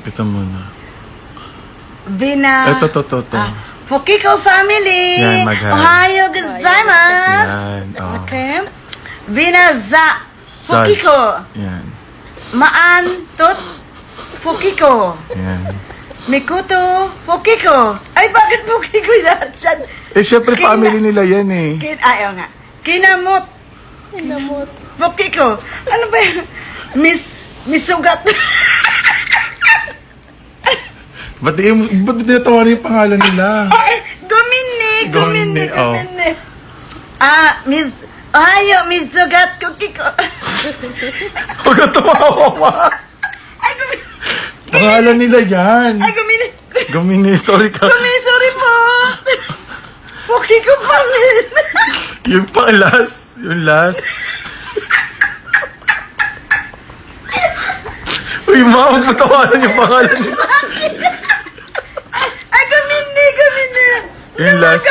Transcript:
Ito muna. Bina... Ito. Fukiko family! Yan, mag-hi. Ohayo gozaimasu! Yan, oh. Okay. Bina za Saj. Fukiko! Yan. Maan tot Fukiko! Yan. Mikuto Fukiko! Ay, bakit Fukiko yan? Eh, syempre family nila yan eh. Ayaw nga. Kinamot Fukiko! Ano ba yun? Misugat! Ba't natawa na yung pangalan nila? Ay, Gumini! Oh. Ohayo, Misugat Fukiko! Huwag ka tumawa. Ay, Gumini! Pangalan nila yan. Ay, Gumini! Gumini, sorry ka. Sorry po! Fukiko family! Yung pang last. Yung last. Uy, ma, huwag mo tawanan yung pangalan nila. Ay, Gumini! Yung last.